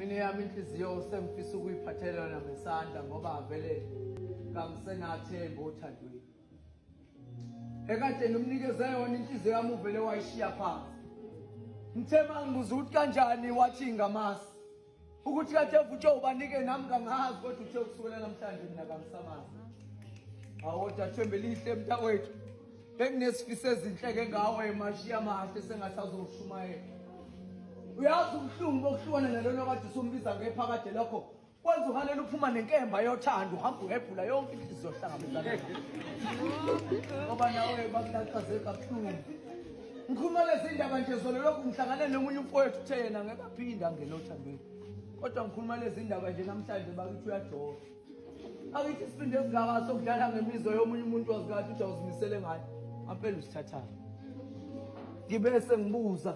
Mina yami inhliziyo sengifisa ukuyiphathelana ngesandla ngoba vele kangisenathemba othandweni. Ekade nomnikeze yona inhliziyo yami uvele wayishiya phansi. Ngithema ngibuza ukuthi kanjani wathi ngamasi. Ukuthi kade futhi ubanike nami kangazi kodwa uthe kusukela namhlanje mina kangisamazi. Awodwa thembe lihle mntakwethu. Benginesifiso ezinhleke ngawe emashiya amahle sengasazoshumayela. Uyazi ubuhlungu bokuhlukana nalona kade sombiza ngephakade lakho kwenza uhalela uphuma nenkemba yothando uhamba uhephula yonke inhliziyo yohlangabezana ngoba nawe bakulaqaze kabuhlungu. Ngikhuluma lezi ndaba nje zolo lokhu ngihlangane nomunye umfowethu uthe yena ngeke aphinda angene othandweni kodwa ngikhuluma lezi ndaba nje namhlanje bakithi uyajola. Akithi sifinde esingaka sokudlala ngemizwa yomunye umuntu wazikathi uthi awuzimisele ngayo ampela usithathana. Ngibese ngibuza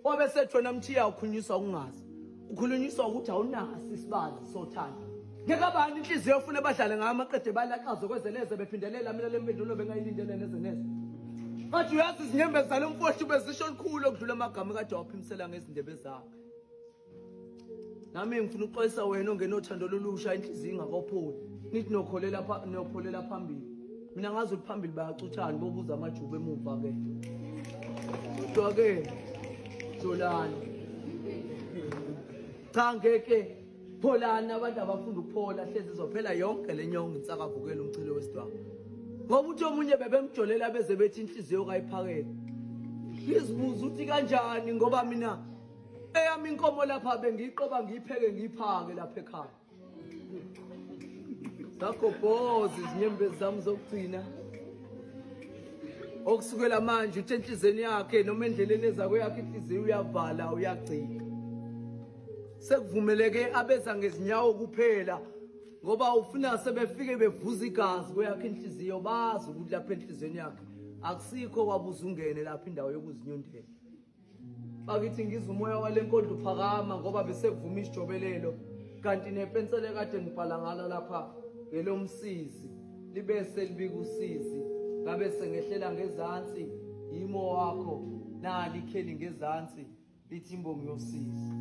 obe sethu wena mthiya ukhunyiswa ukungazi ukhulunyiswa ukuthi awunasi isibazi sothanda ngeke abani inhliziyo ufune badlale ngayo amaqede balaqazo kwezeleze bephindelela mina lempendulo bengayilindele nezeneze bathi uyazi izinyembezi zalo mfowethu bezisho likhulu okudlula amagama kade waphimisela ngezindebe zakhe. Nami ngifuna uxolisa wena ongenothando lolusha inhliziyo ingakopholi nithi nokholela phambili mina ngazi ukuthi phambili bayacuthana bobuza amajuba emuva ke kodwa ke Jolani cha ngeke pholana abantu abafunda ukuphola hlezi izophela yonke lenyongo insakavukela umchilo wesidwaba ngoba uthi omunye bebemjolela beze bethi inhliziyo kayiphakele. Ngizibuza ukuthi kanjani ngoba mina eyami inkomo lapha bengiyiqoba ngiyipheke ngiyiphake lapha ekhaya. Zakho bozi izinyembezi zami zokugcina okusukela manje uthe enhlizweni yakhe noma endleleni ezakho yakhe inhliziyo uyavala uyagcika. Sekuvumeleke abeza ngezinyawo kuphela ngoba ufuna sebefike bevuza igazi kweyakhe inhliziyo bazi ukuthi lapha enhlizweni yakhe akusikho kwabuza ungene lapha indawo yokuzinyondela. Bakithi ngiza umoya walenkondlo uphakama ngoba bese kuvuma isijobelelo kanti nepensele kade ngibhala ngalo lapha ngelomsizi libese libika usizi ngabe sengehlela ngezansi yimo wakho nali ikheli ngezansi lithi imbongi yosizi.